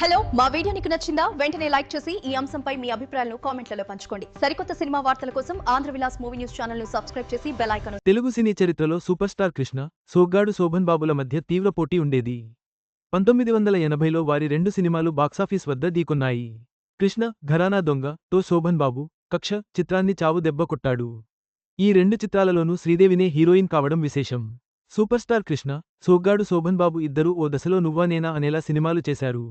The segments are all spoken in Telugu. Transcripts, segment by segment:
హలో మా వీడియో నీకు నచ్చిందా వెంటనే లైక్ చేసి ఈ అంశంపై మీ అభిప్రాయాలను కామెంట్లలో పంచుకోండి. సరికొత్త సినిమా వార్తల కోసం Andhra Vilas movie news channel ను సబ్స్క్రైబ్ చేసి బెల్ ఐకాన్ తెలుగు సినీ చరిత్రలో సూపర్ స్టార్ కృష్ణ, సోగ్గాడు శోభన్ బాబుల మధ్య తీవ్ర పోటీ ఉండేది. 1980లో వారి రెండు సినిమాలు బాక్సాఫీస్ వద్ద ఢీకొన్నాయి. కృష్ణ, ఘరానా దొంగ తో శోభన్ బాబు, కక్ష చిత్రాన్ని చావు దెబ్బ కొట్టాడు. ఈ రెండు చిత్రాలలోనూ శ్రీదేవినే హీరోయిన్ కావడం విశేషం. సూపర్ స్టార్ కృష్ణ, సోగ్గాడు శోభన్ బాబు ఇద్దరూ ఓ దశలో నువ్వా నేనా అనేలా సినిమాలు చేశారు.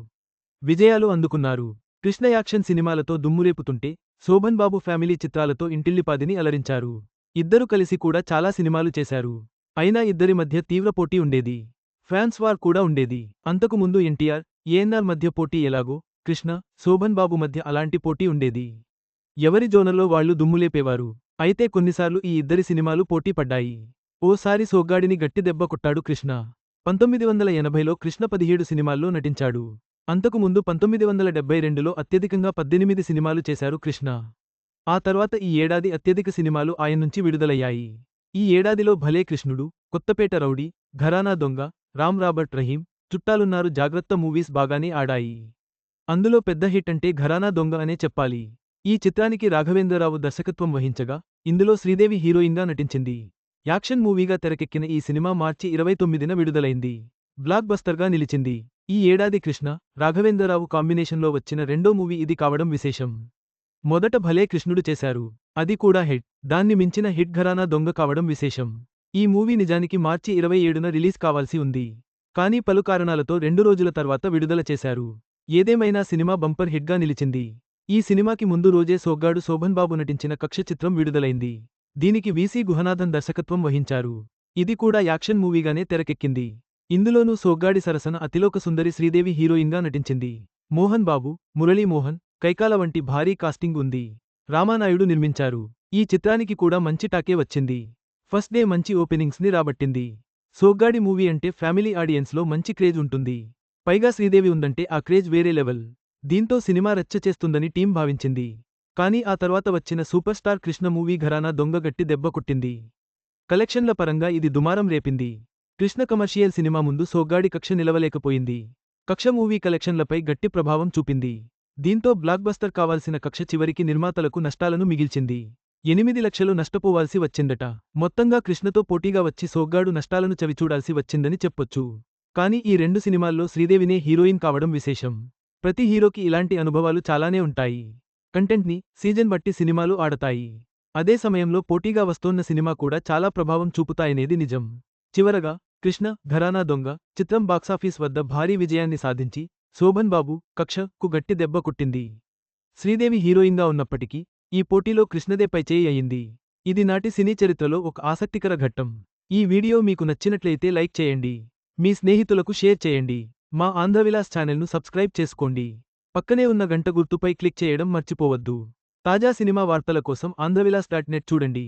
విజయాలు అందుకున్నారు. కృష్ణ యాక్షన్ సినిమాలతో దుమ్మురేపుతుంటే, శోభన్ బాబు ఫ్యామిలీ చిత్రాలతో ఇంటిల్లిపాదిని అలరించారు. ఇద్దరు కలిసి కూడా చాలా సినిమాలు చేశారు. అయినా ఇద్దరి మధ్య తీవ్ర పోటీ ఉండేది. ఫ్యాన్స్ వార్ కూడా ఉండేది. అంతకు ముందు ఎన్టీఆర్, ఏఎన్నార్ మధ్య పోటీ ఎలాగో, కృష్ణ, శోభన్ బాబు మధ్య అలాంటి పోటీ ఉండేది. ఎవరి జోనర్లో వాళ్లు దుమ్ములేపేవారు. అయితే కొన్నిసార్లు ఈ ఇద్దరి సినిమాలు పోటీ పడ్డాయి. ఓసారి సోగ్గాడిని గట్టి దెబ్బ కొట్టాడు కృష్ణ. 1980లో కృష్ణ 17 సినిమాల్లో నటించాడు. అంతకుముందు 1972లో అత్యధికంగా 18 సినిమాలు చేశారు కృష్ణ. ఆ తర్వాత ఈ ఏడాది అత్యధిక సినిమాలు ఆయన నుంచి విడుదలయ్యాయి. ఈ ఏడాదిలో భలే కృష్ణుడు, కొత్తపేట రౌడీ, ఘరానా దొంగ, రామ్ రాబర్ట్ రహీం, చుట్టాలున్నారు జాగ్రత్త మూవీస్ బాగానే ఆడాయి. అందులో పెద్ద హిట్ అంటే ఘరానా దొంగ అనే చెప్పాలి. ఈ చిత్రానికి రాఘవేంద్రరావు దర్శకత్వం వహించగా, ఇందులో శ్రీదేవి హీరోయిన్గా నటించింది. యాక్షన్ మూవీగా తెరకెక్కిన ఈ సినిమా మార్చి 29న విడుదలైంది. బ్లాక్ బస్టర్గా నిలిచింది. ఈ ఏడాది కృష్ణ, రాఘవేంద్రరావు కాంబినేషన్లో వచ్చిన రెండో మూవీ ఇది కావడం విశేషం. మొదట భలే కృష్ణుడు చేశారు. అది కూడా హిట్. దాన్ని మించిన హిట్ ఘరానా దొంగ కావడం విశేషం. ఈ మూవీ నిజానికి మార్చి 27న రిలీజ్ కావాల్సి ఉంది. కానీ పలు కారణాలతో 2 రోజుల తర్వాత విడుదల చేశారు. ఏదేమైనా సినిమా బంపర్ హిట్గా నిలిచింది. ఈ సినిమాకి ముందు రోజే సోగ్గాడు శోభన్ బాబు నటించిన కక్ష చిత్రం విడుదలైంది. దీనికి వీసీ గుహనాథన్ దర్శకత్వం వహించారు. ఇది కూడా యాక్షన్ మూవీగానే తెరకెక్కింది. ఇందులోనూ సోగ్గాడి సరసన అతిలోక సుందరి శ్రీదేవి హీరోయిన్గా నటించింది. మోహన్ బాబు, మురళీమోహన్, కైకాల వంటి భారీ కాస్టింగ్ ఉంది. రామానాయుడు నిర్మించారు. ఈ చిత్రానికి కూడా మంచి టాకే వచ్చింది. ఫస్ట్ డే మంచి ఓపెనింగ్స్ ని రాబట్టింది. సోగ్గాడి మూవీ అంటే ఫ్యామిలీ ఆడియన్స్లో మంచి క్రేజ్ ఉంటుంది. పైగా శ్రీదేవి ఉందంటే ఆ క్రేజ్ వేరే లెవెల్. దీంతో సినిమా రచ్చ చేస్తుందని టీం భావించింది. కానీ ఆ తర్వాత వచ్చిన సూపర్ స్టార్ కృష్ణ మూవీ ఘరానా దొంగ గట్టి దెబ్బ కొట్టింది. కలెక్షన్ల పరంగా ఇది దుమారం రేపింది. కృష్ణ కమర్షియల్ సినిమా ముందు సోగ్గాడి కక్ష నిలవలేకపోయింది. కక్ష మూవీ కలెక్షన్లపై గట్టి ప్రభావం చూపింది. దీంతో బ్లాక్ బస్టర్ కావాల్సిన కక్ష చివరికి నిర్మాతలకు నష్టాలను మిగిల్చింది. 8 లక్షలు నష్టపోవాల్సి వచ్చిందట. మొత్తంగా కృష్ణతో పోటీగా వచ్చి సోగ్గాడు నష్టాలను చవిచూడాల్సి వచ్చిందని చెప్పొచ్చు. కానీ ఈ రెండు సినిమాల్లో శ్రీదేవినే హీరోయిన్ కావడం విశేషం. ప్రతి హీరోకి ఇలాంటి అనుభవాలు చాలానే ఉంటాయి. కంటెంట్ని, సీజన్ బట్టి సినిమాలు ఆడతాయి. అదే సమయంలో పోటీగా వస్తోన్న సినిమా కూడా చాలా ప్రభావం చూపుతాయనేది నిజం. చివరగా కృష్ణ, ఘరానా దొంగ చిత్రం బాక్సాఫీస్ వద్ద భారీ విజయాన్ని సాధించి, శోభన్ బాబు, కక్ష కు గట్టి దెబ్బ కొట్టింది. శ్రీదేవి హీరోయిన్గా ఉన్నప్పటికీ, ఈ పోటీలో కృష్ణదే పైచేయి అయింది. ఇది నాటి సినీ చరిత్రలో ఒక ఆసక్తికర ఘట్టం. ఈ వీడియో మీకు నచ్చినట్లయితే లైక్ చేయండి. మీ స్నేహితులకు షేర్ చేయండి. మా ఆంధ్రవిలాస్ ఛానల్ను సబ్స్క్రైబ్ చేసుకోండి. పక్కనే ఉన్న గంట గుర్తుపై క్లిక్ చేయడం మర్చిపోవద్దు. తాజా సినిమా వార్తల కోసం ఆంధ్రవిలాస్.net చూడండి.